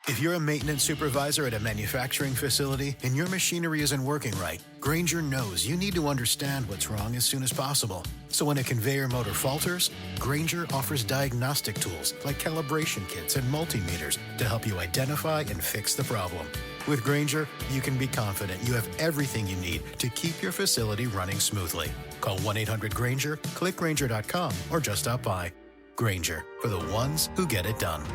If you're a maintenance supervisor at a manufacturing facility and your machinery isn't working right, Grainger knows you need to understand what's wrong as soon as possible. So when a conveyor motor falters, Grainger offers diagnostic tools like calibration kits and multimeters to help you identify and fix the problem. With Grainger, you can be confident you have everything you need to keep your facility running smoothly. Call 1-800-GRAINGER, click Grainger.com, or just stop by. Grainger, for the ones who get it done.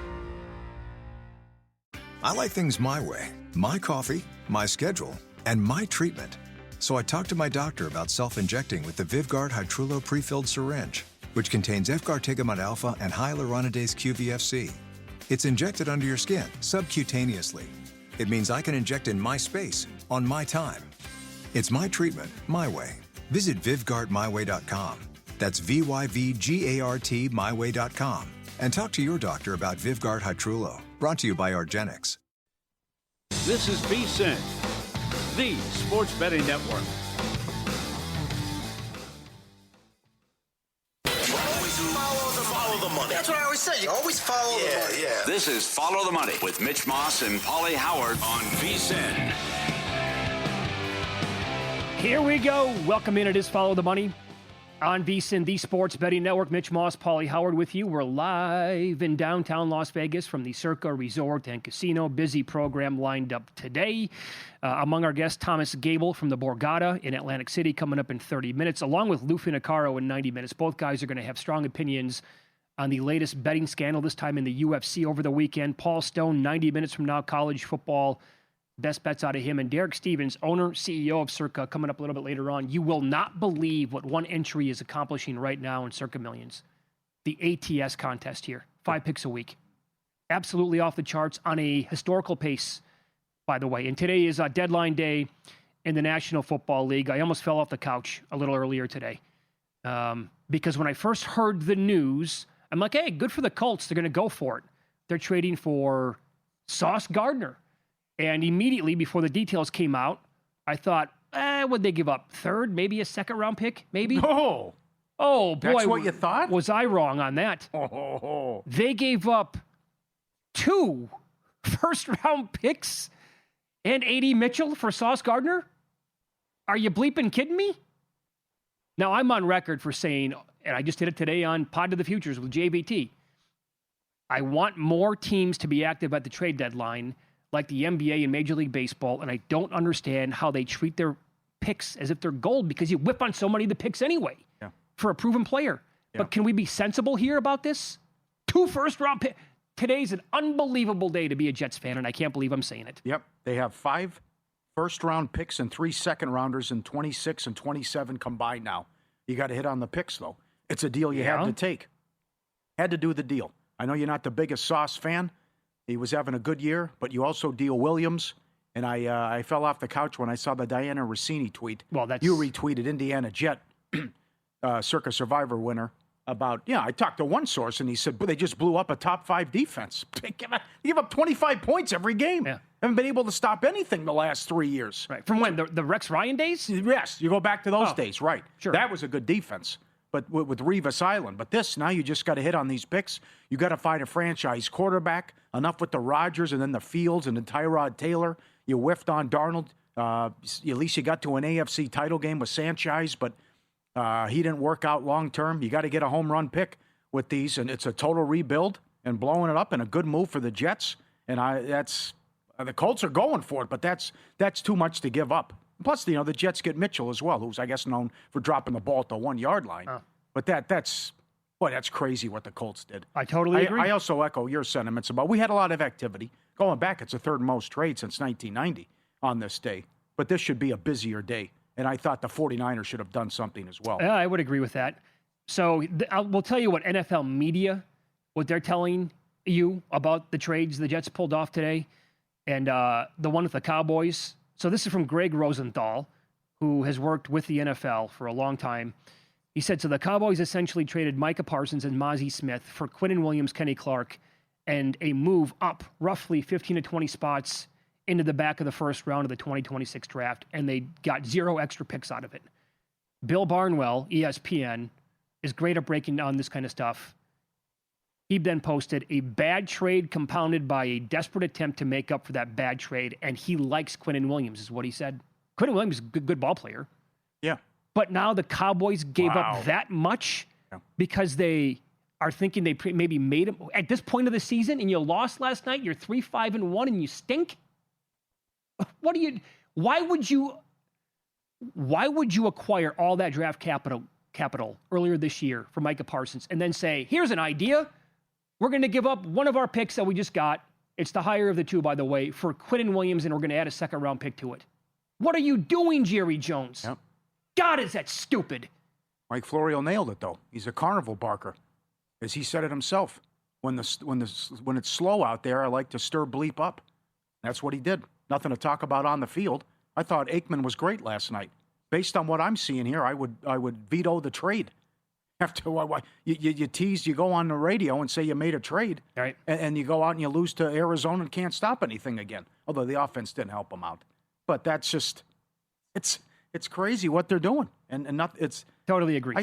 I like things my way, my coffee, my schedule, and my treatment. So I talked to my doctor about self-injecting with the Vyvgart Hytrulo pre-filled syringe, which contains efgartigimod alpha and hyaluronidase QVFC. It's injected under your skin, subcutaneously. It means I can inject in my space, on my time. It's my treatment, my way. Visit VyvgartMyWay.com. That's VYVGART MyWay.com. And talk to your doctor about Vyvgart Hytrulo. Brought to you by Argenix. This is VSiN, the sports betting network. Always follow the money. That's what I always say. You always follow the money. Yeah. This is Follow the Money with Mitch Moss and Pauly Howard on VSiN. Here we go. Welcome in. It is Follow the Money on VSiN, the sports betting network. Mitch Moss, Pauly Howard with you. We're live in downtown Las Vegas from the Circa Resort and Casino. Busy program lined up today. Among our guests, Thomas Gable from the Borgata in Atlantic City coming up in 30 minutes, along with Lou Finocchiaro in 90 minutes. Both guys are going to have strong opinions on the latest betting scandal, this time in the UFC over the weekend. Paul Stone, 90 minutes from now, college football. Best bets out of him. And Derek Stevens, owner, CEO of Circa, coming up a little bit later on. You will not believe what one entry is accomplishing right now in Circa Millions. The ATS contest here. 5 picks a week. Absolutely off the charts on a historical pace, by the way. And today is deadline day in the National Football League. I almost fell off the couch a little earlier today. Because when I first heard the news, I'm like, hey, good for the Colts. They're going to go for it. They're trading for Sauce Gardner. And immediately before the details came out, I thought, would they give up? Third, maybe a second-round pick, maybe? No. Oh, boy. That's what you thought? Was I wrong on that? Oh. They gave up 2 first-round picks and A.D. Mitchell for Sauce Gardner? Are you bleeping kidding me? Now, I'm on record for saying, and I just did it today on Pod to the Futures with JVT, I want more teams to be active at the trade deadline like the NBA and Major League Baseball, and I don't understand how they treat their picks as if they're gold because you whip on so many of the picks anyway for a proven player. Yeah. But can we be sensible here about this? 2 first-round picks. Today's an unbelievable day to be a Jets fan, and I can't believe I'm saying it. Yep. They have 5 first-round picks and 3 second-rounders in 26 and 27 combined now. You got to hit on the picks, though. It's a deal you had to take. Had to do the deal. I know you're not the biggest Sauce fan. He was having a good year, but you also deal Williams. And I fell off the couch when I saw the Diana Rossini tweet. Well, you retweeted Indiana Jet, Circa Survivor winner, about, I talked to one source, and he said, but they just blew up a top 5 defense. They give up 25 points every game. Yeah. Haven't been able to stop anything the last 3 years. Right. From when? The Rex Ryan days? Yes. You go back to those days, right. Sure. That was a good defense. But with Revis Island. But this, now you just got to hit on these picks. You got to find a franchise quarterback. Enough with the Rodgers and then the Fields and the Tyrod Taylor. You whiffed on Darnold. At least you got to an AFC title game with Sanchez, but he didn't work out long term. You got to get a home run pick with these, and it's a total rebuild and blowing it up and a good move for the Jets. And the Colts are going for it, but that's too much to give up. Plus, the Jets get Mitchell as well, who's, I guess, known for dropping the ball at the 1-yard line. But that's crazy what the Colts did. I totally agree. I also echo your sentiments about we had a lot of activity. Going back, it's the 3rd most trade since 1990 on this day. But this should be a busier day. And I thought the 49ers should have done something as well. Yeah, I would agree with that. So we'll tell you what NFL media, what they're telling you about the trades the Jets pulled off today. And the one with the Cowboys. So this is from Greg Rosenthal, who has worked with the NFL for a long time. He said, so the Cowboys essentially traded Micah Parsons and Mozzie Smith for Quinnen Williams, Kenny Clark, and a move up roughly 15 to 20 spots into the back of the first round of the 2026 draft, and they got 0 extra picks out of it. Bill Barnwell, ESPN, is great at breaking down this kind of stuff. He then posted a bad trade compounded by a desperate attempt to make up for that bad trade, and he likes Quinnen Williams, is what he said. Quinnen Williams is a good ball player. Yeah. But now the Cowboys gave up that much because they are thinking they maybe made him at this point of the season, and you lost last night. You're 3-5-1, and you stink. Why would you acquire all that draft capital earlier this year for Micah Parsons and then say, here's an idea. We're going to give up one of our picks that we just got. It's the higher of the two, by the way, for Quinnen Williams, and we're going to add a second-round pick to it. What are you doing, Jerry Jones? Yep. God, is that stupid. Mike Florio nailed it, though. He's a carnival barker. As he said it himself. When it's slow out there, I like to stir bleep up. That's what he did. Nothing to talk about on the field. I thought Aikman was great last night. Based on what I'm seeing here, I would veto the trade. After you tease, you go on the radio and say you made a trade, right? And you go out and you lose to Arizona and can't stop anything again. Although the offense didn't help them out, but that's just it's crazy what they're doing, and not it's totally agree.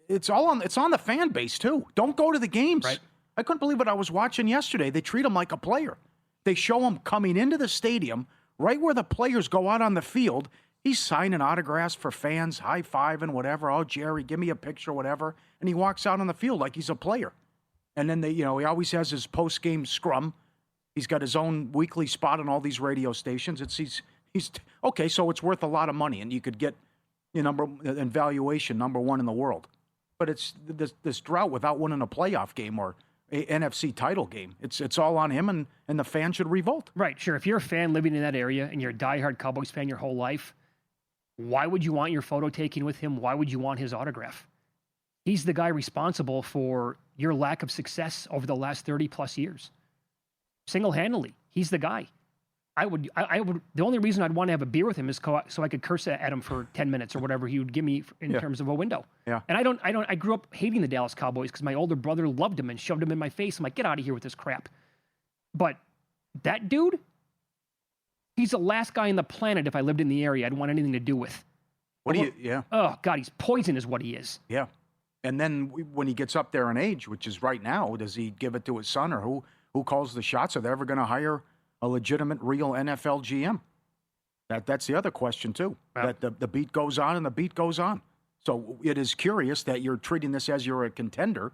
It's on the fan base too. Don't go to the games. Right. I couldn't believe what I was watching yesterday. They treat him like a player. They show him coming into the stadium right where the players go out on the field. He's signing autographs for fans, high-fiving, whatever. Oh, Jerry, give me a picture, whatever. And he walks out on the field like he's a player. And then he always has his post-game scrum. He's got his own weekly spot on all these radio stations. He's okay, so it's worth a lot of money, and you could get in valuation number one in the world. But it's this drought without winning a playoff game or a NFC title game. It's all on him, and the fan should revolt. Right, sure. If you're a fan living in that area and you're a diehard Cowboys fan your whole life, why would you want your photo taken with him? Why would you want his autograph? He's the guy responsible for your lack of success over the last 30-plus years. Single-handedly, he's the guy. I would. The only reason I'd want to have a beer with him is so I could curse at him for 10 minutes or whatever he would give me in terms of a window. Yeah. And I grew up hating the Dallas Cowboys because my older brother loved him and shoved him in my face. I'm like, get out of here with this crap. But that dude, he's the last guy on the planet, if I lived in the area, I'd want anything to do with. Oh, God, he's poison is what he is. Yeah. And then when he gets up there in age, which is right now, does he give it to his son, or who calls the shots? Are they ever going to hire a legitimate, real NFL GM? That's the other question, too. Yeah. That the beat goes on and the beat goes on. So it is curious that you're treating this as you're a contender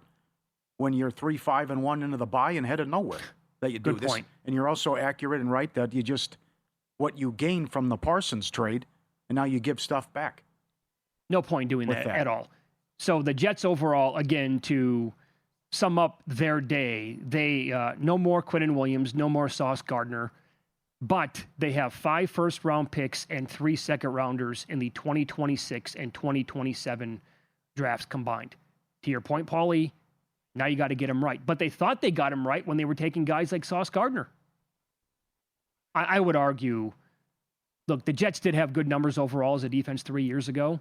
when you're 3-5-1 into the bye and headed nowhere. That you do Good this. point. And you're also accurate and right that you just what you gained from the Parsons trade, and now you give stuff back. No point doing that at all. So the Jets overall, again, to sum up their day, they no more Quinnen Williams, no more Sauce Gardner, but they have 5 first-round picks and 3 second-rounders in the 2026 and 2027 drafts combined. To your point, Pauly, now you got to get them right. But they thought they got him right when they were taking guys like Sauce Gardner. I would argue, look, the Jets did have good numbers overall as a defense 3 years ago.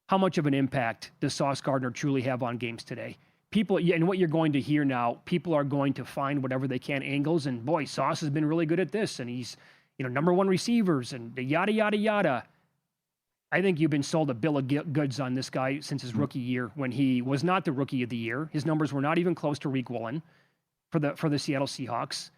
How much of an impact does Sauce Gardner truly have on games today? People, and what you're going to hear now, people are going to find whatever they can angles, and boy, Sauce has been really good at this, and he's, number one receivers, and the yada, yada, yada. I think you've been sold a bill of goods on this guy since his rookie year, when he was not the rookie of the year. His numbers were not even close to Reek Woolen for the Seattle Seahawks.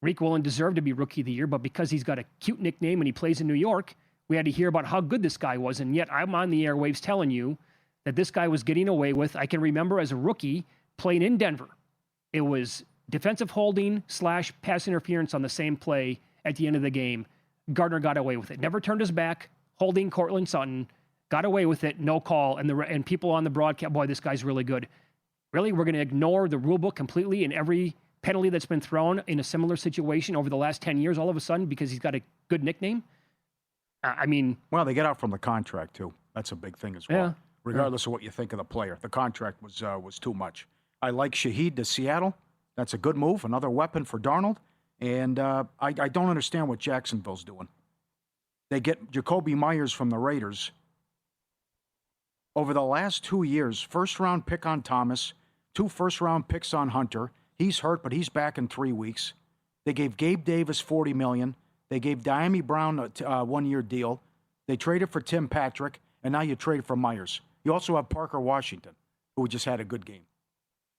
Reek Woolen deserved to be rookie of the year, but because he's got a cute nickname and he plays in New York, we had to hear about how good this guy was. And yet I'm on the airwaves telling you that this guy was getting away with, I can remember as a rookie playing in Denver. It was defensive holding / pass interference on the same play at the end of the game. Gardner got away with it. Never turned his back, holding Cortland Sutton, got away with it, no call. And people on the broadcast, boy, this guy's really good. Really? We're going to ignore the rule book completely in every penalty that's been thrown in a similar situation over the last 10 years all of a sudden because he's got a good nickname? Well, they get out from the contract, too. That's a big thing as well. Yeah. Regardless of what you think of the player. The contract was too much. I like Shaheed to Seattle. That's a good move, another weapon for Darnold. And I don't understand what Jacksonville's doing. They get Jacoby Myers from the Raiders. Over the last 2 years, first-round pick on Thomas, 2 first-round picks on Hunter. He's hurt, but he's back in 3 weeks. They gave Gabe Davis $40 million. They gave Diami Brown a 1-year deal. They traded for Tim Patrick, and now you trade for Myers. You also have Parker Washington, who just had a good game.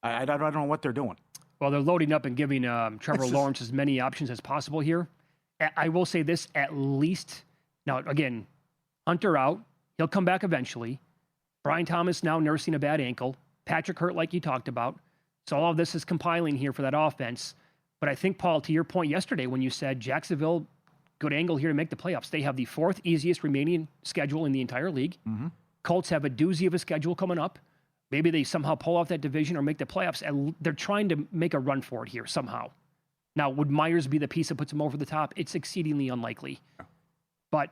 I don't know what they're doing. Well, they're loading up and giving Trevor Lawrence as many options as possible here. I will say this, at least. Now, again, Hunter out. He'll come back eventually. Brian Thomas now nursing a bad ankle. Patrick hurt, like you talked about. So all of this is compiling here for that offense. But I think, Paul, to your point yesterday when you said Jacksonville, good angle here to make the playoffs. They have the fourth easiest remaining schedule in the entire league. Mm-hmm. Colts have a doozy of a schedule coming up. Maybe they somehow pull off that division or make the playoffs. And they're trying to make a run for it here somehow. Now, would Myers be the piece that puts them over the top? It's exceedingly unlikely. Yeah. But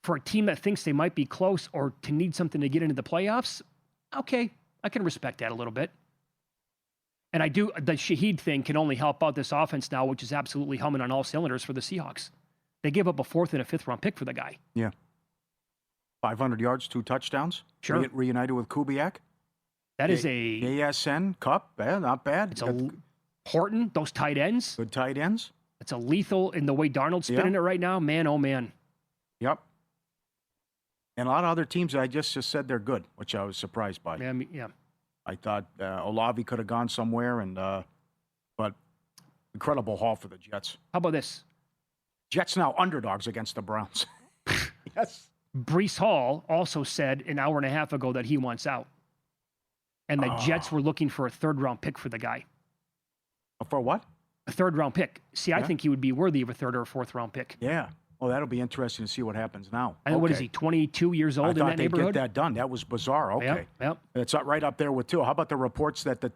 for a team that thinks they might be close or to need something to get into the playoffs, okay, I can respect that a little bit. And the Shaheed thing can only help out this offense now, which is absolutely humming on all cylinders for the Seahawks. They gave up a 4th and a 5th round pick for the guy. Yeah. 500 yards, 2 touchdowns. Sure. Reunited with Kubiak. That is a ASN Cup. Not bad. It's Horton, those tight ends. Good tight ends. It's a lethal in the way Darnold's spinning it right now. Man, oh man. Yep. And a lot of other teams I just said they're good, which I was surprised by. Yeah. I thought Olave could have gone somewhere, but incredible haul for the Jets. How about this? Jets now underdogs against the Browns. Yes. Breece Hall also said an hour and a half ago that he wants out. And the Jets were looking for a 3rd-round pick for the guy. For what? A 3rd-round pick. See, I think he would be worthy of a 3rd or a 4th-round pick. Yeah. Well, that'll be interesting to see what happens now. And what is he, 22 years old in that neighborhood? I thought they'd get that done. That was bizarre. Okay. Yep. It's right up there with 2. How about the reports that the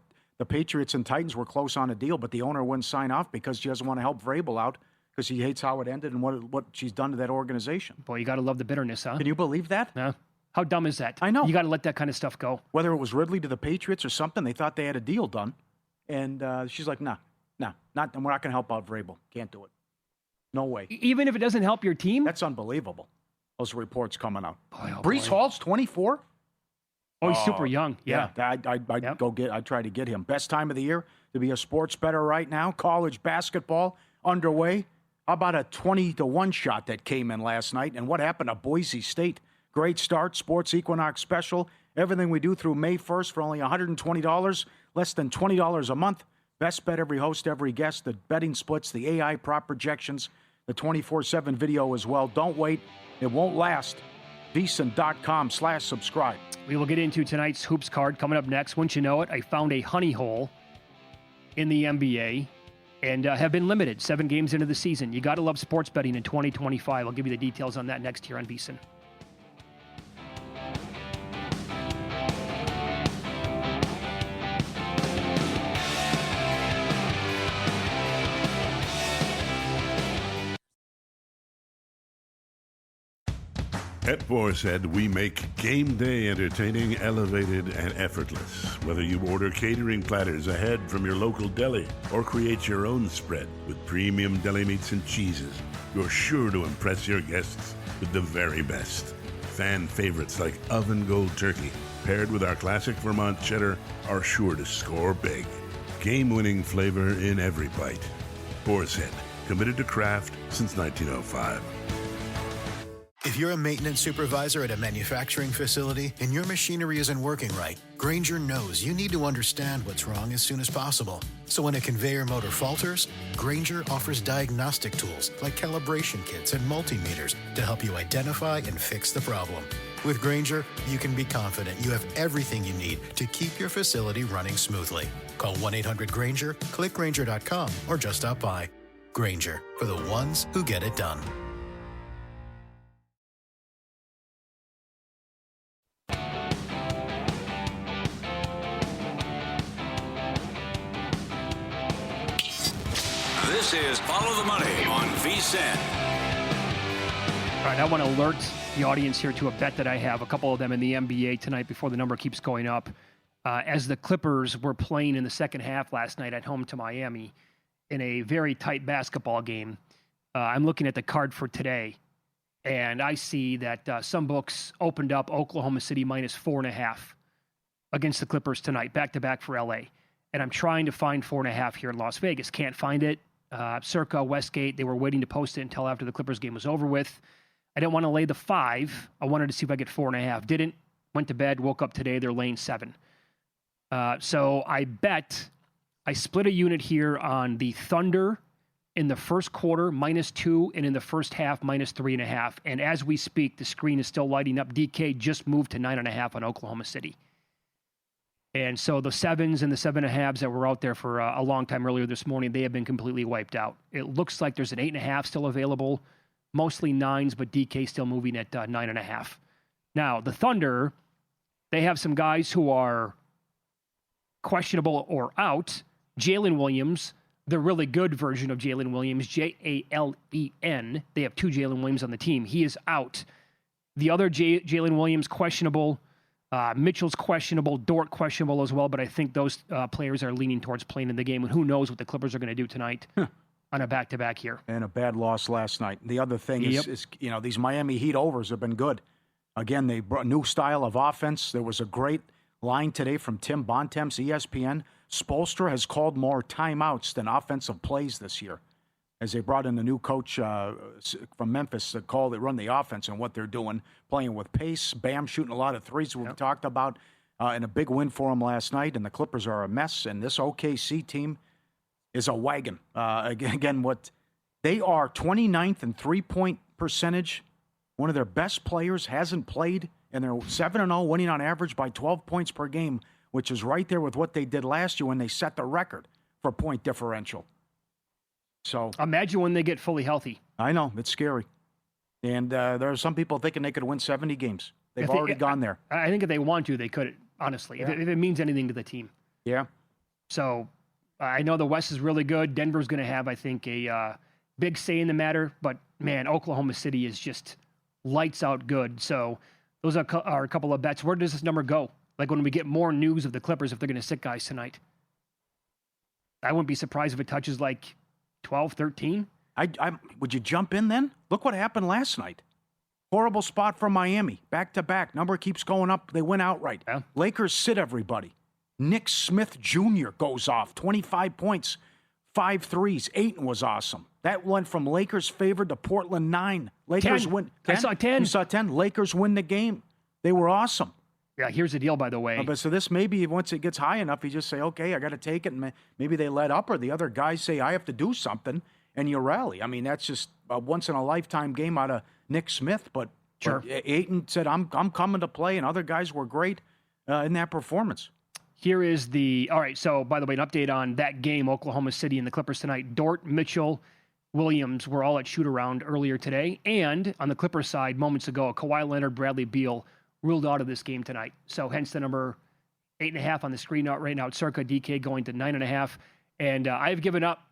Patriots and Titans were close on a deal, but the owner wouldn't sign off because she doesn't want to help Vrabel out because he hates how it ended and what she's done to that organization. Boy, you got to love the bitterness, huh? Can you believe that? Yeah. How dumb is that? I know. You got to let that kind of stuff go. Whether it was Ridley to the Patriots or something, they thought they had a deal done. And she's like, nah, not, and we're not going to help out Vrabel. Can't do it. No way. Even if it doesn't help your team? That's unbelievable. Those reports coming out. Breece Hall's 24? Oh, he's super young. Yeah. I'd try to get him. Best time of the year to be a sports bettor right now. College basketball underway. How about a 20-1 shot that came in last night? And what happened to Boise State? Great start, Sports Equinox special. Everything we do through May 1st for only $120, less than $20 a month. Best bet, every host, every guest, the betting splits, the AI prop projections, the 24/7 video as well. Don't wait. It won't last. VSiN.com/subscribe. We will get into tonight's Hoops card coming up next. Wouldn't you know it, I found a honey hole in the NBA and have been limited 7 games into the season. You got to love sports betting in 2025. I'll give you the details on that next here on VSiN. At Borshead, we make game day entertaining elevated and effortless. Whether you order catering platters ahead from your local deli or create your own spread with premium deli meats and cheeses, you're sure to impress your guests with the very best. Fan favorites like Oven Gold Turkey, paired with our classic Vermont cheddar, are sure to score big. Game-winning flavor in every bite. Borshead, committed to craft since 1905. If you're a maintenance supervisor at a manufacturing facility and your machinery isn't working right, Grainger knows you need to understand what's wrong as soon as possible. So when a conveyor motor falters, Grainger offers diagnostic tools like calibration kits and multimeters to help you identify and fix the problem. With Grainger, you can be confident you have everything you need to keep your facility running smoothly. Call 1-800-GRAINGER, click Grainger.com, or just stop by. Grainger, for the ones who get it done. This is Follow the Money on VSiN. All right, I want to alert the audience here to a bet that I have, a couple of them in the NBA tonight before the number keeps going up. As the Clippers were playing in the second half last night at home to Miami in a very tight basketball game, I'm looking at the card for today, and I see that some books opened up Oklahoma City minus 4.5 against the Clippers tonight, back-to-back for LA. And I'm trying to find 4.5 here in Las Vegas. Can't find it. Circa, Westgate, they were waiting to post it until after the Clippers game was over with. I didn't want to lay the 5. I wanted to see if I get 4.5. Didn't. Went to bed, woke up today. They're laying 7. So I split a unit here on the Thunder in the first quarter, -2, and in the first half, -3.5. And as we speak, the screen is still lighting up. DK just moved to 9.5 on Oklahoma City. And so the 7s and the 7.5s that were out there for a long time earlier this morning, they have been completely wiped out. It looks like there's an 8.5 still available, mostly 9s, but DK still moving at 9.5. Now, the Thunder, they have some guys who are questionable or out. Jalen Williams, the really good version of Jalen Williams, Jalen. They have 2 Jalen Williams on the team. He is out. The other Jalen Williams, questionable. Mitchell's questionable. Dort questionable as well, but I think those players are leaning towards playing in the game, and who knows what the Clippers are going to do tonight on a back-to-back here. And a bad loss last night. The other thing is, these Miami Heat overs have been good. Again, they brought a new style of offense. There was a great line today from Tim Bontemps, ESPN. Spoelstra has called more timeouts than offensive plays this year, as they brought in the new coach from Memphis to run the offense and what they're doing, playing with pace. Bam shooting a lot of threes we've talked about, and a big win for them last night. And the Clippers are a mess, and this OKC team is a wagon. Again, what they are 29th in three-point percentage. One of their best players hasn't played, and they're 7-0, winning on average by 12 points per game, which is right there with what they did last year when they set the record for point differential. So imagine when they get fully healthy. I know, it's scary. And there are some people thinking they could win 70 games. They've already gone there. I think if they want to, they could, honestly, if it means anything to the team. Yeah. So I know the West is really good. Denver's going to have, I think, a big say in the matter. But, man, Oklahoma City is just lights out good. So those are a couple of bets. Where does this number go? Like when we get more news of the Clippers, if they're going to sit guys tonight. I wouldn't be surprised if it touches like 12, 13. Would you jump in then? Look what happened last night. Horrible spot for Miami. Back-to-back. Number keeps going up. They win outright. Yeah. Lakers sit everybody. Nick Smith Jr. goes off. 25 points, 5 threes. Ayton was awesome. That went from Lakers favored to Portland 9. Lakers 10. win. 10? I saw 10. You saw 10. Lakers win the game. They were awesome. Yeah, here's the deal, by the way. But so this maybe once it gets high enough, you just say, okay, I got to take it. And maybe they let up, or the other guys say, I have to do something, and you rally. I mean, that's just a once-in-a-lifetime game out of Nick Smith. But Ayton said, I'm coming to play, and other guys were great in that performance. Here is all right, so by the way, an update on that game, Oklahoma City and the Clippers tonight. Dort, Mitchell, Williams were all at shoot-around earlier today. And on the Clippers side, moments ago, Kawhi Leonard, Bradley Beal ruled out of this game tonight. So hence the number 8.5 on the screen right now. It's circa DK going to 9.5. And I've given up.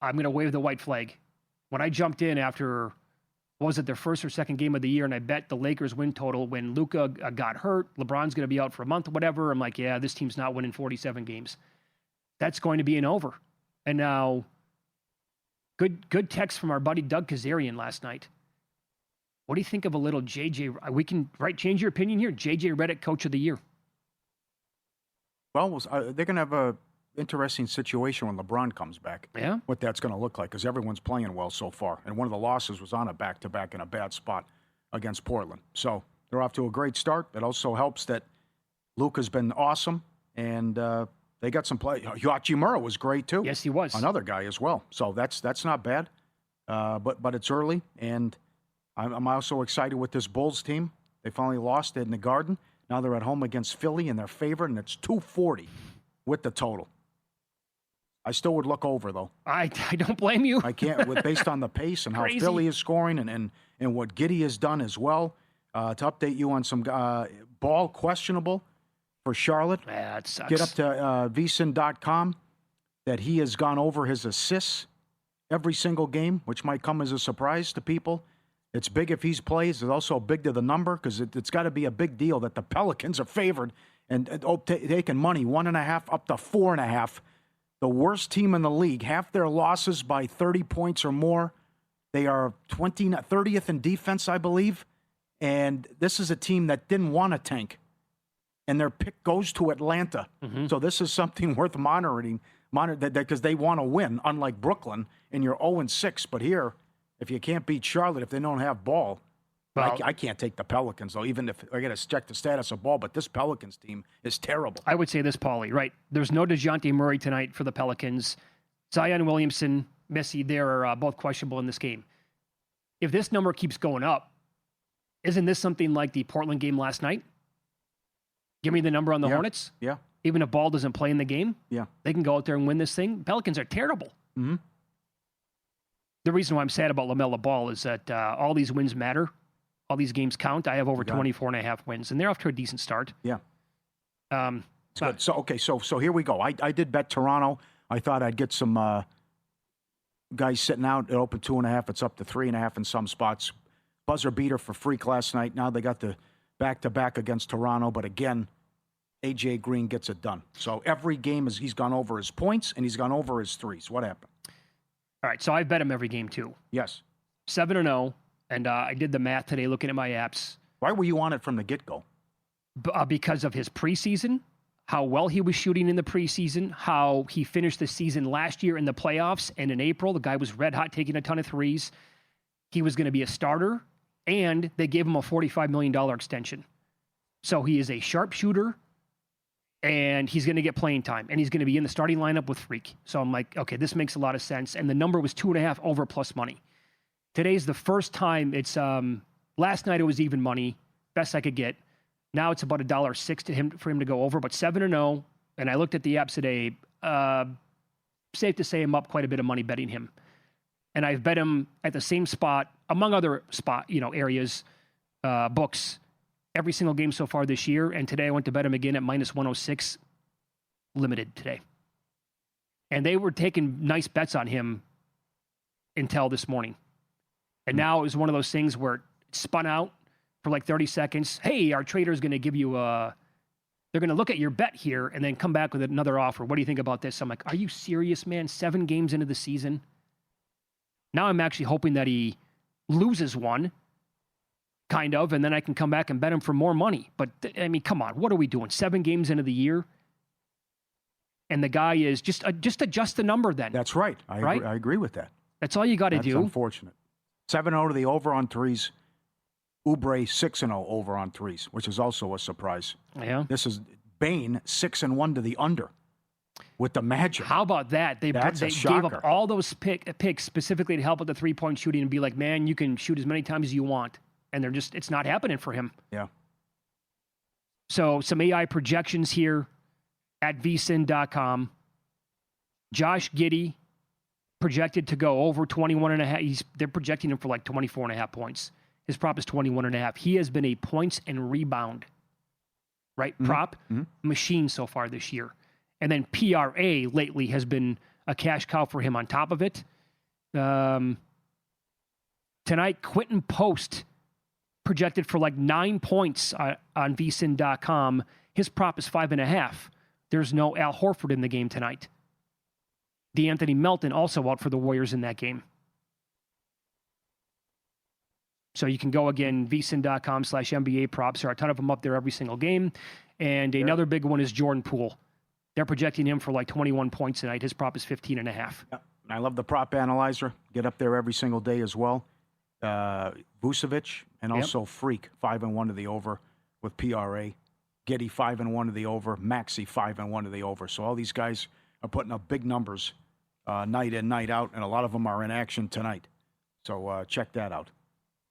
I'm going to wave the white flag. When I jumped in after, was it their first or second game of the year, and I bet the Lakers win total when Luka got hurt, LeBron's going to be out for a month or whatever, I'm like, yeah, this team's not winning 47 games. That's going to be an over. And now, good text from our buddy Doug Kazarian last night. What do you think of a little JJ? We can change your opinion here. JJ Redick, Coach of the Year. Well, they're going to have a interesting situation when LeBron comes back. Yeah. What that's going to look like, because everyone's playing well so far. And one of the losses was on a back-to-back in a bad spot against Portland. So they're off to a great start. It also helps that Luka's been awesome, and they got some play. Hachimura was great, too. Yes, he was. Another guy as well. So that's not bad. But it's early, and I'm also excited with this Bulls team. They finally lost it in the Garden. Now they're at home against Philly, and they're favored, and it's 240 with the total. I still would look over, though. I don't blame you. I can't, based on the pace and how Philly is scoring and what Giddey has done as well. To update you on some Ball questionable for Charlotte. Yeah, it sucks. Get up to vsin.com that he has gone over his assists every single game, which might come as a surprise to people. It's big if he plays. It's also big to the number, because it's got to be a big deal that the Pelicans are favored and taking money 1.5 up to 4.5. The worst team in the league, half their losses by 30 points or more. They are 30th in defense, I believe. And this is a team that didn't want to tank. And their pick goes to Atlanta. Mm-hmm. So this is something worth monitoring because they want to win, unlike Brooklyn, and you're 0-6. But here, if you can't beat Charlotte, if they don't have Ball, Well, I can't take the Pelicans, though, even if I got to check the status of ball. But this Pelicans team is terrible. I would say this, Pauly, right? There's no DeJounte Murray tonight for the Pelicans. Zion Williamson, Messi, they're both questionable in this game. If this number keeps going up, isn't this something like the Portland game last night? Give me the number on the Hornets. Yeah. Even if Ball doesn't play in the game, they can go out there and win this thing. Pelicans are terrible. Mm-hmm. The reason why I'm sad about LaMelo Ball is that all these wins matter. All these games count. I have over 24.5 wins, and they're off to a decent start. Yeah. It's good. So here we go. I did bet Toronto. I thought I'd get some guys sitting out. It opened 2.5. It's up to 3.5 in some spots. Buzzer beater for Freak last night. Now they got the back-to-back against Toronto, but again, A.J. Green gets it done. So every game he's gone over his points and he's gone over his threes. What happened? All right, so I bet him every game too. Yes. 7-0, and I did the math today looking at my apps. Why were you on it from the get-go? Because of his preseason, how well he was shooting in the preseason, how he finished the season last year in the playoffs, and in April, the guy was red hot taking a ton of threes. He was going to be a starter, and they gave him a $45 million extension. So he is a sharpshooter, and he's going to get playing time, and he's going to be in the starting lineup with Freak. So I'm like, okay, this makes a lot of sense. And the number was 2.5 over plus money. Today's the first time it's, last night it was even money, best I could get. Now it's about $1.06 for him to go over, but 7-0. And I looked at the apps today. Safe to say I'm up quite a bit of money betting him. And I've bet him at the same spot, among other areas, books, every single game so far this year. And today I went to bet him again at minus 106, limited today. And they were taking nice bets on him until this morning. And now it was one of those things where it spun out for like 30 seconds. Hey, our trader's going to give you they're going to look at your bet here and then come back with another offer. What do you think about this? I'm like, are you serious, man? 7 games into the season? Now I'm actually hoping that he loses one, kind of, and then I can come back and bet him for more money. But, I mean, come on. What are we doing? 7 games into the year? And the guy is just adjust the number then. That's right. I agree with that. That's all you got to do. That's unfortunate. 7-0 to the over on threes. Oubre 6-0 over on threes, which is also a surprise. Yeah. This is Bane 6-1 to the under with the Magic. How about that? They gave up all those picks specifically to help with the 3-point shooting and be like, man, you can shoot as many times as you want. And it's not happening for him. Yeah. So some AI projections here at vsin.com. Josh Giddey projected to go over 21.5. They're projecting him for like 24.5 points. His prop is 21.5. He has been a points and rebound, right? Prop machine so far this year. And then PRA lately has been a cash cow for him on top of it. Tonight, Quentin Post projected for like 9 points on vsin.com. His prop is 5.5. There's no Al Horford in the game tonight. DeAnthony Melton also out for the Warriors in that game. So you can go again, vsin.com/NBA props. There are a ton of them up there every single game. And another big one is Jordan Poole. They're projecting him for like 21 points tonight. His prop is 15.5. Yeah. I love the prop analyzer. Get up there every single day as well. Vucevic and also Freak, 5-1 to the over with PRA. Giddey, 5-1 to the over. Maxey, 5-1 to the over. So all these guys are putting up big numbers night in, night out, and a lot of them are in action tonight. So check that out.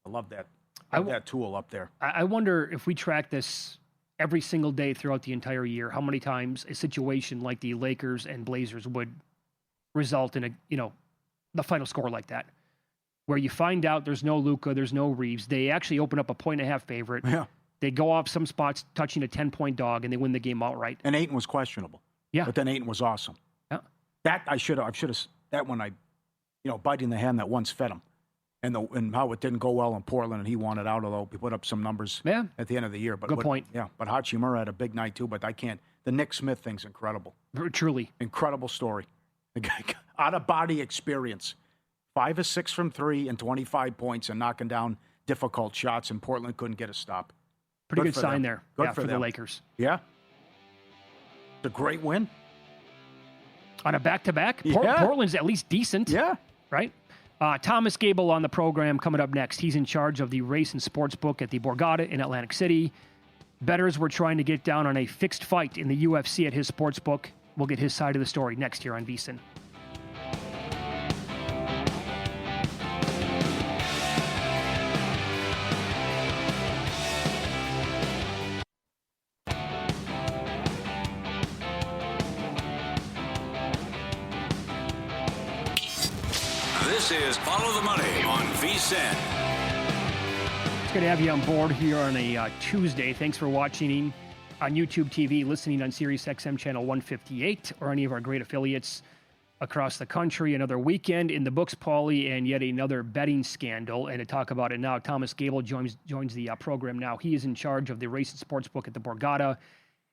I love that. That tool up there. I wonder if we track this every single day throughout the entire year, how many times a situation like the Lakers and Blazers would result in the final score like that, where you find out there's no Luka, there's no Reeves. They actually open up a 1.5 favorite. Yeah. They go off some spots touching a 10-point dog, and they win the game outright. And Ayton was questionable. Yeah. But then Ayton was awesome. Yeah. That I should have that one biting the hand that once fed him. And how it didn't go well in Portland, and he wanted out, although he put up some numbers at the end of the year. But good point. Yeah, but Hachimura had a big night too, but I can't. The Nick Smith thing's incredible. Truly. Incredible story. The guy, out-of-body experience. 5 of 6 from 3 and 25 points and knocking down difficult shots, and Portland couldn't get a stop. Pretty good sign there for the Lakers. Yeah. It's a great win. On a back-to-back? Yeah. Portland's at least decent. Yeah. Right? Thomas Gable on the program coming up next. He's in charge of the race and sportsbook at the Borgata in Atlantic City. Bettors were trying to get down on a fixed fight in the UFC at his sportsbook. We'll get his side of the story next here on VSiN. This is Follow the Money on VSiN. It's good to have you on board here on a Tuesday. Thanks for watching on YouTube TV, listening on Sirius XM channel 158, or any of our great affiliates across the country. Another weekend in the books, Pauly, and yet another betting scandal. And to talk about it now, Thomas Gable joins the program now. He is in charge of the race and sportsbook at the Borgata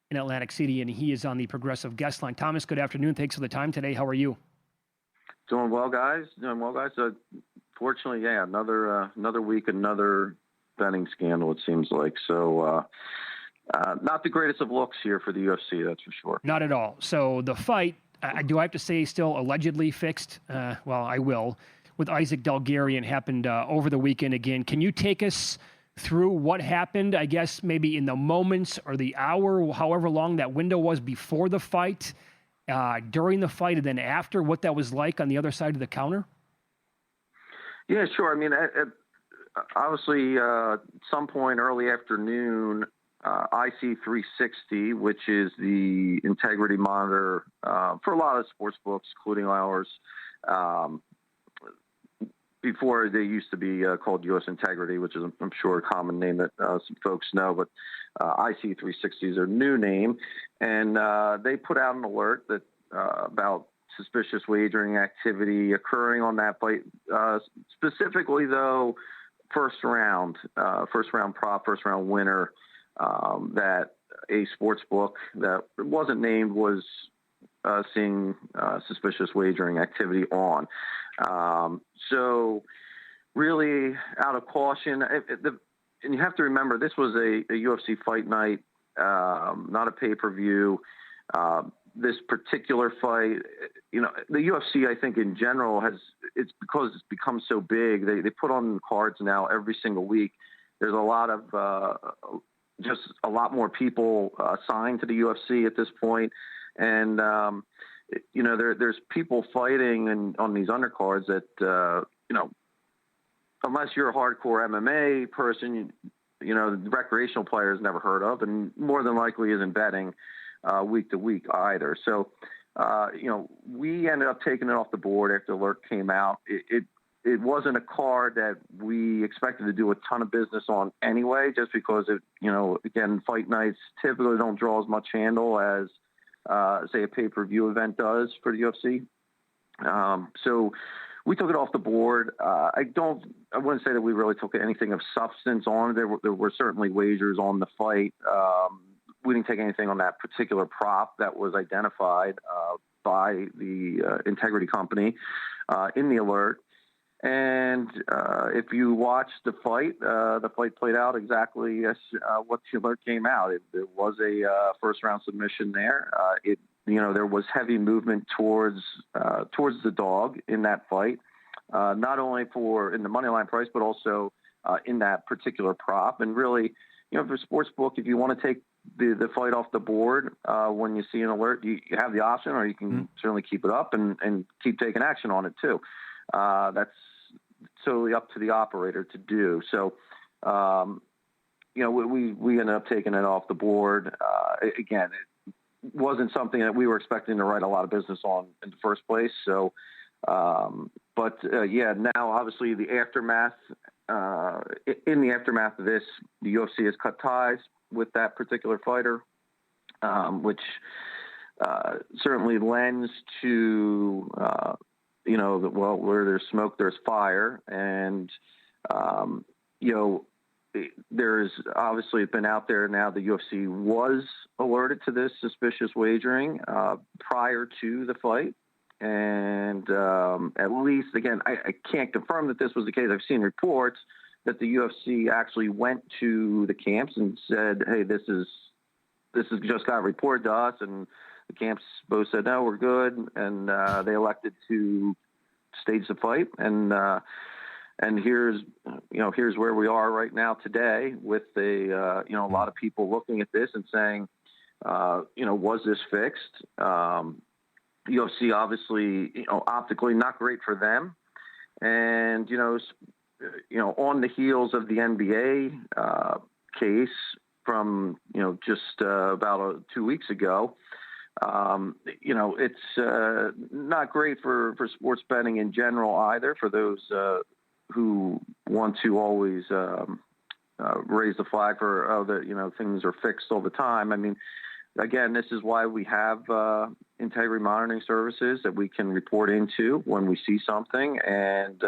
in Atlantic City, and he is on the Progressive guest line. Thomas, good afternoon. Thanks for the time today. How are you? Doing well, guys. Fortunately, yeah, another week, another betting scandal, it seems like. So not the greatest of looks here for the UFC, that's for sure. Not at all. So the fight, do I have to say still allegedly fixed? Well, I will. With Isaac Delgarian happened over the weekend again. Can you take us through what happened, I guess, maybe in the moments or the hour, however long that window was before the fight, during the fight, and then after, what that was like on the other side of the counter? Yeah, sure. I mean, obviously, some point early afternoon, IC360, which is the integrity monitor for a lot of sports books, including ours. Before they used to be called U.S. Integrity, which is, I'm sure, a common name that some folks know, but IC360 is their new name. And they put out an alert that about suspicious wagering activity occurring on that fight. Specifically, though, first round prop, first round winner that a sports book that wasn't named was seeing suspicious wagering activity on. So really out of caution, and you have to remember, this was a UFC fight night, not a pay-per-view. This particular fight, the UFC, I think in general it's because it's become so big, they put on cards now every single week. There's a lot of, just a lot more people assigned to the UFC at this point. And, there's people fighting on these undercards that, unless you're a hardcore MMA person, the recreational players never heard of, and more than likely isn't betting week to week either. So, we ended up taking it off the board after the alert came out. It wasn't a card that we expected to do a ton of business on anyway, just because again, fight nights typically don't draw as much handle as, say, a pay-per-view event does for the UFC. So we took it off the board. I wouldn't say that we really took anything of substance on it. There were certainly wagers on the fight. We didn't take anything on that particular prop that was identified by the integrity company in the alert. And if you watch the fight played out exactly as what the alert came out. There was a first-round submission there. There was heavy movement towards the dog in that fight, not only in the money line price, but also in that particular prop. And really, for sportsbook, if you want to take the fight off the board when you see an alert, you have the option, or you can certainly keep it up and keep taking action on it too. That's totally up to the operator to do. So, we ended up taking it off the board. Again, it wasn't something that we were expecting to write a lot of business on in the first place. So, now obviously the aftermath, in the aftermath of this, the UFC has cut ties with that particular fighter, which certainly lends to, where there's smoke, there's fire. And, there's obviously been out there now, the UFC was alerted to this suspicious wagering prior to the fight. And at least, again, I can't confirm that this was the case. I've seen reports that the UFC actually went to the camps and said, hey, this is just got reported to us. And the camps both said, no, we're good. And they elected to staged the fight, and here's where we are right now today with a lot of people looking at this and saying, was this fixed? UFC obviously, optically not great for them, and on the heels of the NBA case from just about 2 weeks ago. It's not great for sports betting in general either, for those who want to always raise the flag for that things are fixed all the time. I mean, again, this is why we have integrity monitoring services that we can report into when we see something. And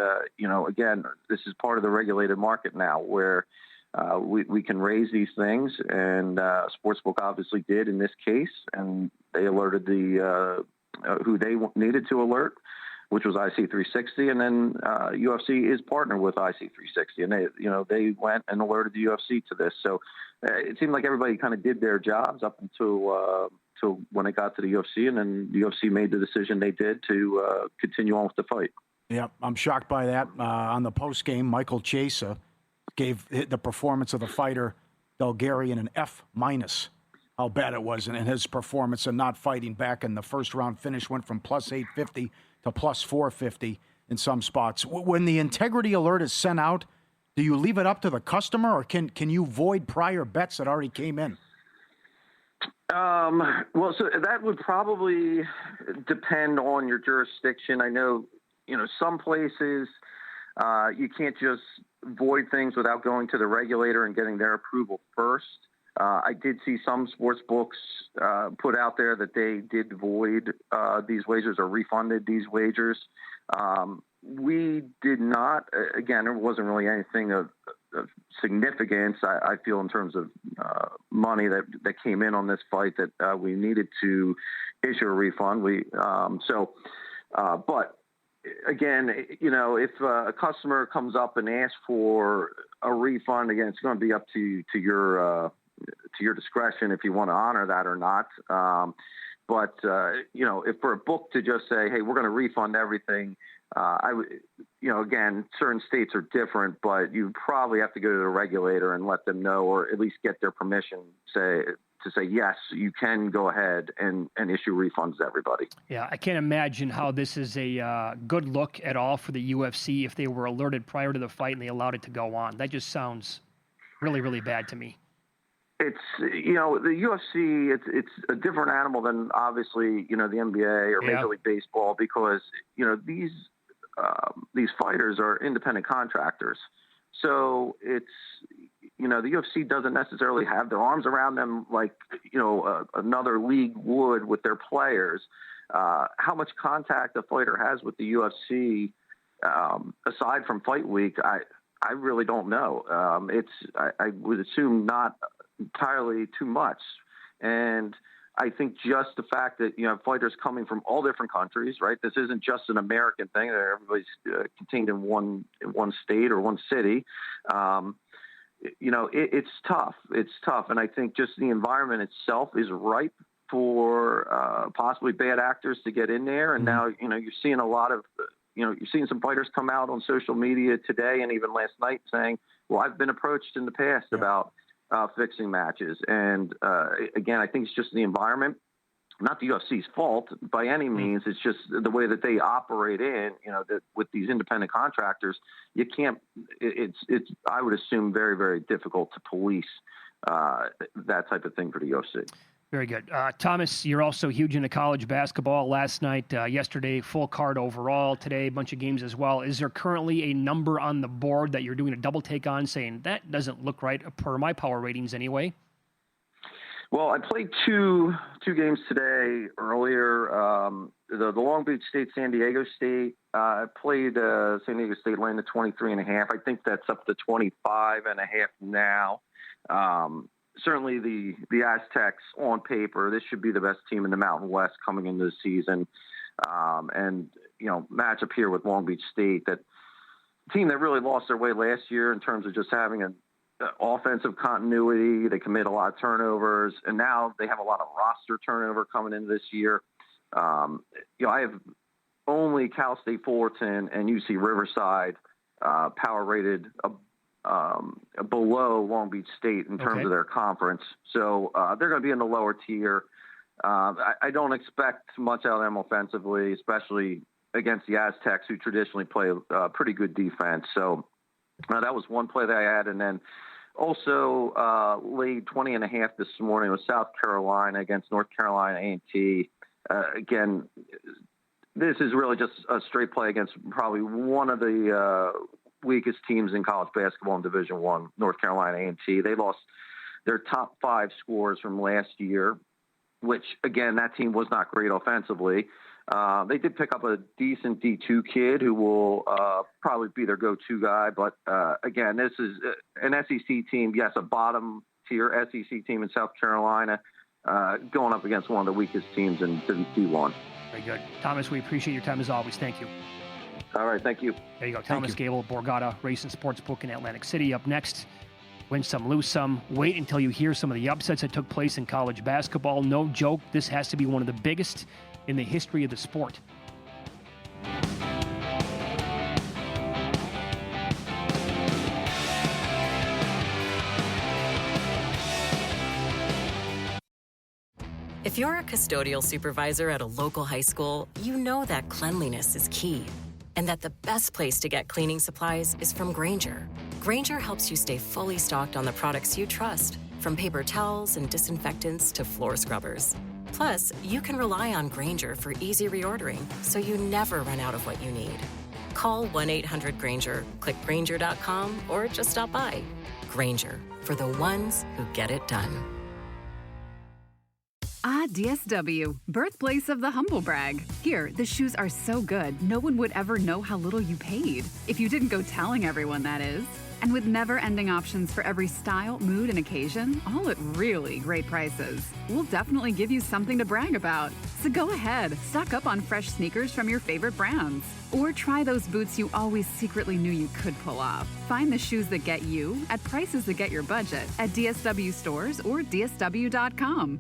again, this is part of the regulated market now, where we can raise these things, and Sportsbook obviously did in this case, and they alerted the who they needed to alert, which was IC360, and then UFC is partnered with IC360, and they went and alerted the UFC to this. So it seemed like everybody kind of did their jobs up until when it got to the UFC, and then the UFC made the decision they did to continue on with the fight. Yeah, I'm shocked by that. On the post game, Michael Chiesa gave the performance of the fighter Bulgarian an F-, how bad it was in his performance and not fighting back. In the first round finish went from plus 850 to plus 450 in some spots. When the integrity alert is sent out, do you leave it up to the customer, or can you void prior bets that already came in? Well, so that would probably depend on your jurisdiction. I know, some places you can't just void things without going to the regulator and getting their approval first. I did see some sports books put out there that they did void these wagers or refunded these wagers. We did not. Again, there wasn't really anything of significance, I feel, in terms of money that came in on this fight that we needed to issue a refund. But again, if a customer comes up and asks for a refund, again, it's going to be up to your discretion if you want to honor that or not. But if for a book to just say, hey, we're going to refund everything, I would, again, certain states are different, but you probably have to go to the regulator and let them know, or at least get their permission to say, yes, you can go ahead and issue refunds to everybody. Yeah, I can't imagine how this is a good look at all for the UFC if they were alerted prior to the fight and they allowed it to go on. That just sounds really, really bad to me. It's, the UFC, it's a different animal than obviously, the NBA or Major League Baseball, because, these fighters are independent contractors. So it's, the UFC doesn't necessarily have their arms around them like, another league would with their players. How much contact a fighter has with the UFC, aside from fight week, I really don't know. I would assume not entirely too much. And I think just the fact that you have fighters coming from all different countries, right? This isn't just an American thing. Everybody's contained in one state or one city. It's tough. It's tough, and I think just the environment itself is ripe for possibly bad actors to get in there. And now, you're seeing a lot of, you're seeing some fighters come out on social media today and even last night saying, "Well, I've been approached in the past about fixing matches." And again, I think it's just the environment, not the UFC's fault by any means. It's just the way that they operate that with these independent contractors, you can't, it's, I would assume, very, very difficult to police that type of thing for the UFC. Very good. Thomas, you're also huge into college basketball. Last night, yesterday, full card overall. Today, a bunch of games as well. Is there currently a number on the board that you're doing a double take on, saying that doesn't look right per my power ratings anyway? Well, I played two games today earlier. The Long Beach State, San Diego State. I played San Diego State landed 23.5. I think that's up to 25.5 now. Certainly the Aztecs on paper, this should be the best team in the Mountain West coming into the season. And, match up here with Long Beach State, that team that really lost their way last year in terms of just having an offensive continuity. They commit a lot of turnovers, and now they have a lot of roster turnover coming into this year. I have only Cal State Fullerton and UC Riverside power rated below Long Beach State in terms of their conference. So they're going to be in the lower tier. I don't expect much out of them offensively, especially against the Aztecs, who traditionally play pretty good defense. So that was one play that I had. And then also laid 20.5 this morning with South Carolina against North Carolina A&T. Again, this is really just a straight play against probably one of the weakest teams in college basketball in Division I, North Carolina A&T. They lost their top 5 scorers from last year, which, again, that team was not great offensively. They did pick up a decent D2 kid who will probably be their go-to guy. But, again, this is an SEC team, yes, a bottom-tier SEC team in South Carolina, going up against one of the weakest teams in D1. Very good. Thomas, we appreciate your time as always. Thank you. All right, thank you. There you go. Thomas Gable, Borgata Race and Sportsbook in Atlantic City. Up next, win some, lose some. Wait until you hear some of the upsets that took place in college basketball. No joke, this has to be one of the biggest in the history of the sport. If you're a custodial supervisor at a local high school, you know that cleanliness is key, and that the best place to get cleaning supplies is from Grainger. Grainger helps you stay fully stocked on the products you trust, from paper towels and disinfectants to floor scrubbers. Plus, you can rely on Grainger for easy reordering, so you never run out of what you need. Call 1-800-GRAINGER, click Grainger.com, or just stop by. Grainger, for the ones who get it done. Ah, DSW, birthplace of the humble brag. Here, the shoes are so good, no one would ever know how little you paid. If you didn't go telling everyone, that is. And with never-ending options for every style, mood, and occasion, all at really great prices. We'll definitely give you something to brag about. So go ahead, stock up on fresh sneakers from your favorite brands. Or try those boots you always secretly knew you could pull off. Find the shoes that get you at prices that get your budget at DSW stores or DSW.com.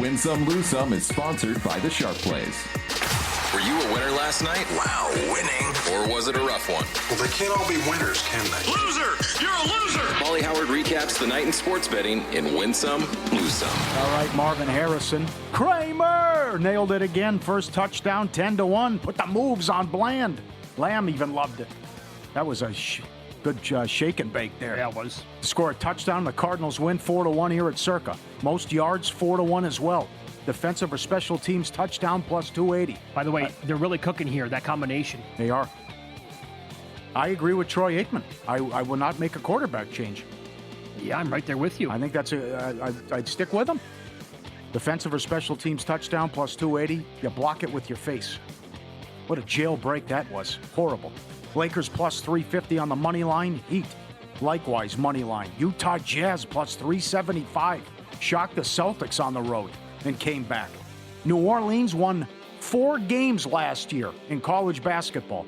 Win Some, Lose Some is sponsored by the Sharp Plays. Were you a winner last night? Wow, winning. Or was it a rough one? Well, they can't all be winners, can they? Loser! You're a loser! Pauly Howard recaps the night in sports betting in Win Some, Lose Some. All right, Marvin Harrison. Kramer nailed it again. First touchdown, 10-1. Put the moves on Bland. Lamb even loved it. That was a good shake and bake there. Yeah, it was. To score a touchdown, the Cardinals win 4-1 here at Circa. Most yards, 4-1 as well. Defensive or special teams touchdown plus 280. By the way, they're really cooking here, that combination. They are. I agree with Troy Aikman. I will not make a quarterback change. Yeah, I'm right there with you. I think that's I'd stick with him. Defensive or special teams touchdown plus 280. You block it with your face. What a jailbreak that was. Horrible. Lakers plus 350 on the money line. Heat, likewise, money line. Utah Jazz plus 375. Shocked the Celtics on the road and came back. New Orleans won 4 games last year in college basketball.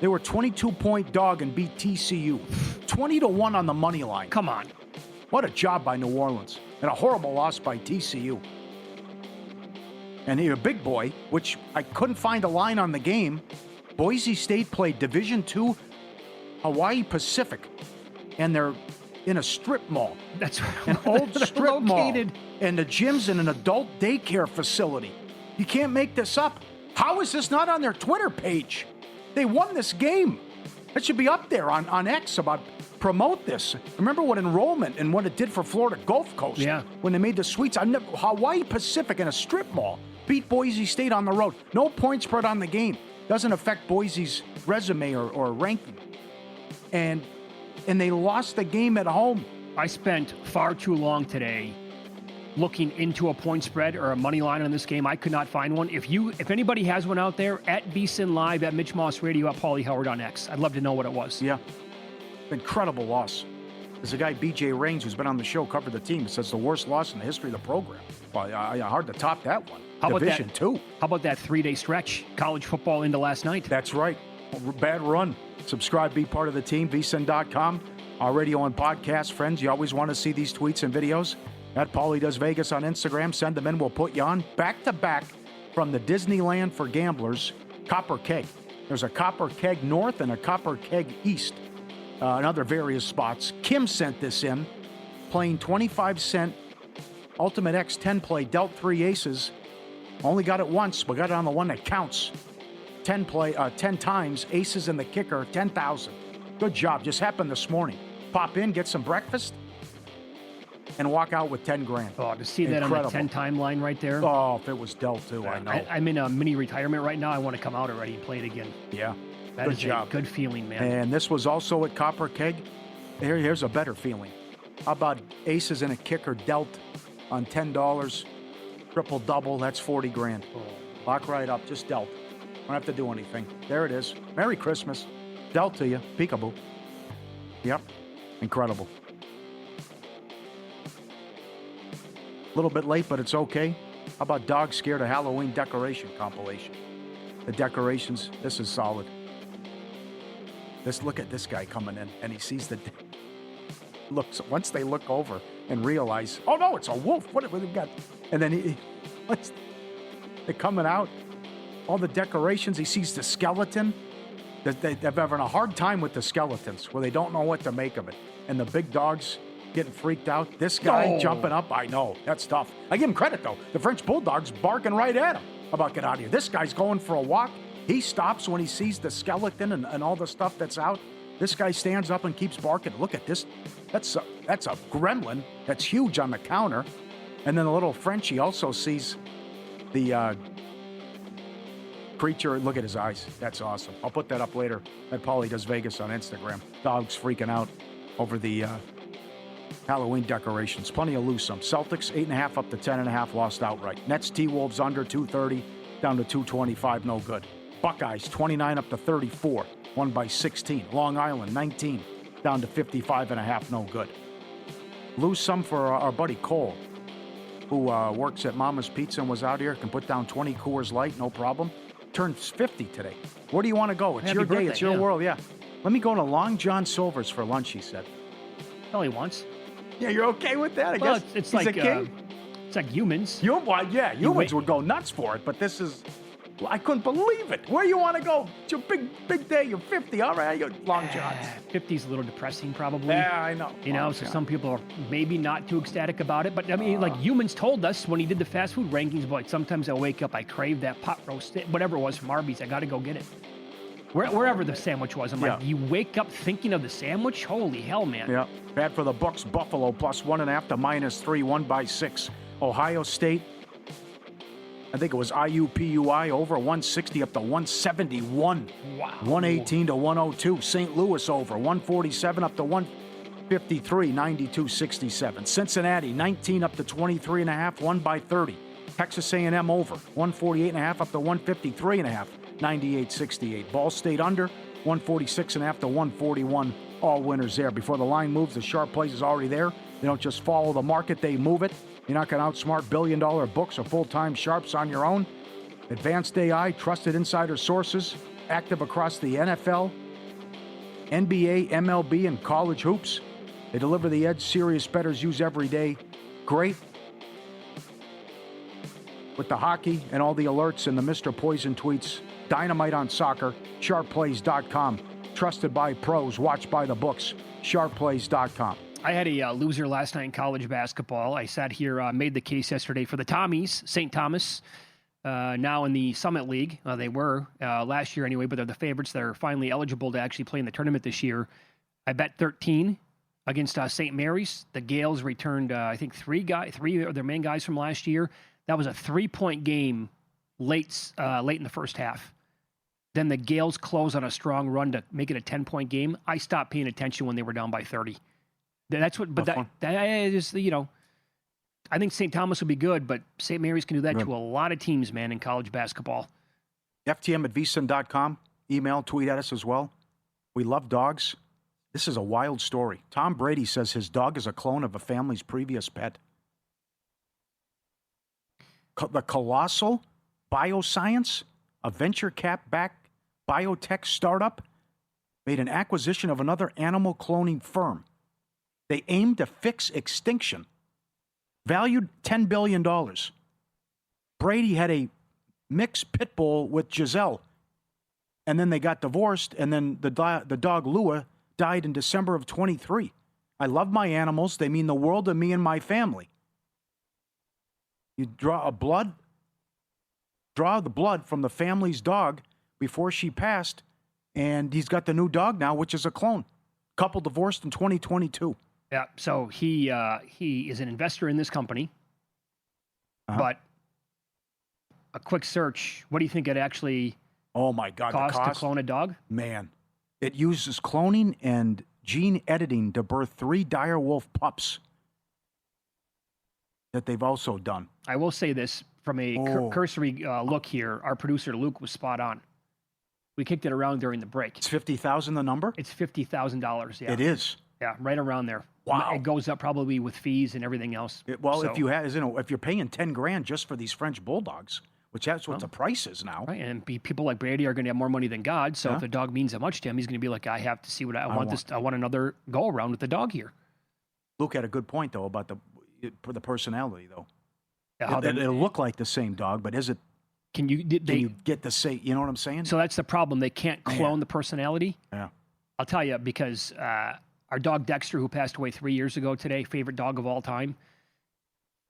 They were 22-point dog and beat TCU. 20-1 on the money line. Come on. What a job by New Orleans. And a horrible loss by TCU. And here, big boy, which I couldn't find a line on the game. Boise State played Division II Hawaii Pacific, and they're in a strip mall. That's right. An old strip mall. Located. And the gym's in an adult daycare facility. You can't make this up. How is this not on their Twitter page? They won this game. That should be up there on X about promote this. Remember what enrollment and what it did for Florida Gulf Coast when they made the suites. Hawaii Pacific in a strip mall beat Boise State on the road. No point spread on the game. Doesn't affect Boise's resume or ranking. And they lost the game at home. I spent far too long today looking into a point spread or a money line on this game. I could not find one. If anybody has one out there, at VSiN Live, at Mitch Moss Radio, at Pauly Howard on X. I'd love to know what it was. Yeah. Incredible loss. There's a guy, BJ Raines, who's been on the show, covered the team, says the worst loss in the history of the program. Well, hard to top that one. How Division about that, II. How about that 3-day stretch? College football into last night. That's right. Bad run. Subscribe, be part of the team, vsin.com. Our radio and podcast friends, you always want to see these tweets and videos. At Pauly Does Vegas on Instagram. Send them in. We'll put you on. Back-to-back from the Disneyland for Gamblers, Copper Keg. There's a Copper Keg North and a Copper Keg East. And other various spots. Kim sent this in. Playing 25-cent Ultimate X 10 play. Dealt 3 aces. Only got it once. We got it on the one that counts. 10 times. Aces in the kicker. 10,000. Good job. Just happened this morning. Pop in, get some breakfast, and walk out with 10 grand. Oh, to see that on the 10-time line right there. Oh, if it was dealt too, I know. I'm in a mini retirement right now. I want to come out already and play it again. Yeah. That good is job. A good feeling, man. And this was also at Copper Keg. Here's a better feeling. How about aces and a kicker dealt on $10? Triple-double, that's 40 grand. Oh. Lock right up, just dealt. Don't have to do anything. There it is. Merry Christmas. Dealt to you. Peekaboo. Yep. Incredible. A little bit late, but it's okay. How about Dog Scared a Halloween decoration compilation? The decorations, this is solid. Look at this guy coming in, and he sees the... Looks, once they look over and realize, oh no, it's a wolf. What have we got? And then they're coming out. All the decorations, he sees the skeleton. They're having a hard time with the skeletons where they don't know what to make of it. And the big dogs getting freaked out. This guy jumping up, I know, that's tough. I give him credit, though. The French Bulldog's barking right at him about get out of here. This guy's going for a walk. He stops when he sees the skeleton and all the stuff that's out. This guy stands up and keeps barking. Look at this. That's a gremlin that's huge on the counter. And then the little Frenchie also sees the creature. Look at his eyes. That's awesome. I'll put that up later at Pauly Does Vegas on Instagram. Dogs freaking out over the Halloween decorations. Plenty of loose some. Celtics 8.5 up to 10.5, lost outright. Nets T-Wolves under 230 down to 225, no good. Buckeyes 29 up to 34, won by 16. Long Island 19 down to 55.5, no good. Lose some for our buddy Cole, who works at Mama's Pizza and was out here. Can put down 20 Coors Light, no problem. Turns 50 today. Where do you want to go? It's Happy your birthday, day. It's your world. Yeah. Let me go to Long John Silver's for lunch, he said. Only once. Yeah, you're okay with that? I guess it's he's like a king. It's like humans. Humans would go nuts for it, but this is... I couldn't believe it. Where you want to go? It's your big day. You're 50. All right, you're Long John's. 50's a little depressing, probably. Yeah, I know. You know, so some people are maybe not too ecstatic about it. But, I mean, like humans told us when he did the fast food rankings, but sometimes I wake up, I crave that pot roast, whatever it was from Arby's. I got to go get it. Wherever the sandwich was. I'm like, you wake up thinking of the sandwich? Holy hell, man. Yeah. Bad for the Bucks. Buffalo plus 1.5 to -3, won by 6. Ohio State, I think it was IUPUI, over 160 up to 171. Wow. 118 to 102. St. Louis over 147 up to 153, 92-67. Cincinnati 19 up to 23.5, won by 30. Texas A&M over 148.5 up to 153.5, 98-68. Ball State under 146.5 to 141. All winners there. Before the line moves, the sharp place is already there. They don't just follow the market, they move it. You're not going to outsmart billion-dollar books or full-time sharps on your own. Advanced AI, trusted insider sources, active across the NFL, NBA, MLB, and college hoops. They deliver the edge serious bettors use every day. Great with the hockey and all the alerts and the Mr. Poison tweets. Dynamite on soccer, sharpplays.com. Trusted by pros, watched by the books, sharpplays.com. I had a loser last night in college basketball. I sat here, made the case yesterday for the Tommies, St. Thomas, now in the Summit League. They were last year anyway, but they're the favorites that are finally eligible to actually play in the tournament this year. I bet 13 against St. Mary's. The Gales returned, I think, three of their main guys from last year. That was a 3-point game late in the first half. Then the Gales closed on a strong run to make it a 10-point game. I stopped paying attention when they were down by 30. That's what, but that is, you know, I think St. Thomas will be good, but St. Mary's can do that to a lot of teams, man, in college basketball. FTM at vsin.com. Email, tweet at us as well. We love dogs. This is a wild story. Tom Brady says his dog is a clone of a family's previous pet. The colossal bioscience of venture cap-backed biotech startup made an acquisition of another animal cloning firm. They aim to fix extinction. Valued $10 billion. Brady had a mixed pit bull with Giselle. And then they got divorced, and then the dog Lua died in December of 23. I love my animals. They mean the world to me and my family. You draw the blood from the family's dog before she passed, and he's got the new dog now, which is a clone. Couple divorced in 2022. Yeah, so he is an investor in this company, but a quick search, what do you think it actually costs to clone a dog? Man, it uses cloning and gene editing to birth 3 direwolf pups that they've also done. I will say this, from a cursory look here, our producer Luke was spot on. We kicked it around during the break. It's $50,000 the number? It's $50,000, yeah. It is? Yeah, right around there. Wow. It goes up probably with fees and everything else. If you're paying $10,000 just for these French bulldogs, which that's what the price is now. Right, and people like Brady are going to have more money than God, so if the dog means that much to him, he's going to be like, I have to see what I want. I want another go-around with the dog here. Luke had a good point, though, about the personality, though. Yeah, it'll look like the same dog, but is it? Can you get the same? You know what I'm saying? So that's the problem. They can't clone the personality. Yeah. I'll tell you, because our dog Dexter, who passed away 3 years ago today, favorite dog of all time,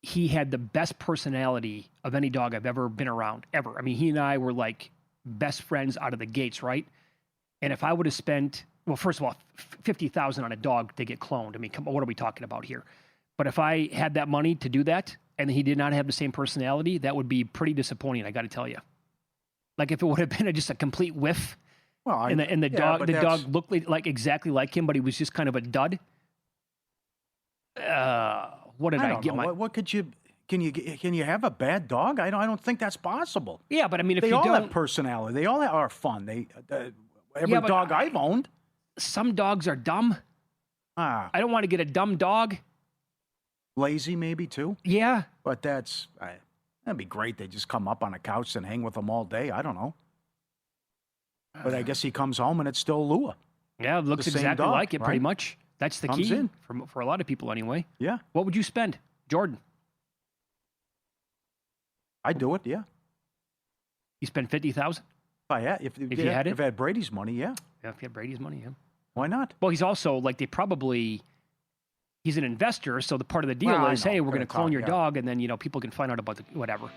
he had the best personality of any dog I've ever been around, ever. I mean, he and I were like best friends out of the gates, right? And if I would have spent, well, first of all, $50,000 on a dog to get cloned, I mean, come on, what are we talking about here? But if I had that money to do that, and he did not have the same personality, that would be pretty disappointing, I got to tell you. Like if it would have been just a complete whiff, and the dog looked like exactly like him, but he was just kind of a dud. What did I get? What could you? Can you have a bad dog? I don't think that's possible. Yeah, but I mean, if they you all don't have personality, they all are fun. Every dog I've owned. Some dogs are dumb. I don't want to get a dumb dog. Lazy, maybe too. Yeah, but that'd be great. They just come up on a couch and hang with them all day. I don't know. But I guess he comes home and it's still Lua. Yeah, it looks exactly like it, pretty much. That's the key for a lot of people, anyway. Yeah. What would you spend, Jordan? I'd do it. Yeah. You spend $50,000? If you had it. If I had Brady's money, yeah. Yeah, if you had Brady's money, yeah. Why not? Well, he's also like he's an investor, so the part of the deal is, hey, we're going to clone your dog, and then people can find out about whatever.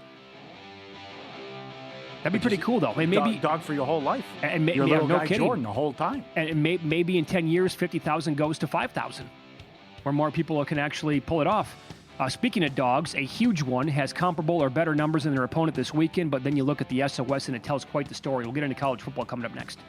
That'd be pretty cool, though. Maybe dog for your whole life, and your little no guy kidding. Jordan the whole time. And maybe in 10 years, 50,000 goes to 5,000, where more people can actually pull it off. Speaking of dogs, a huge one has comparable or better numbers than their opponent this weekend, but then you look at the SOS and it tells quite the story. We'll get into college football coming up next.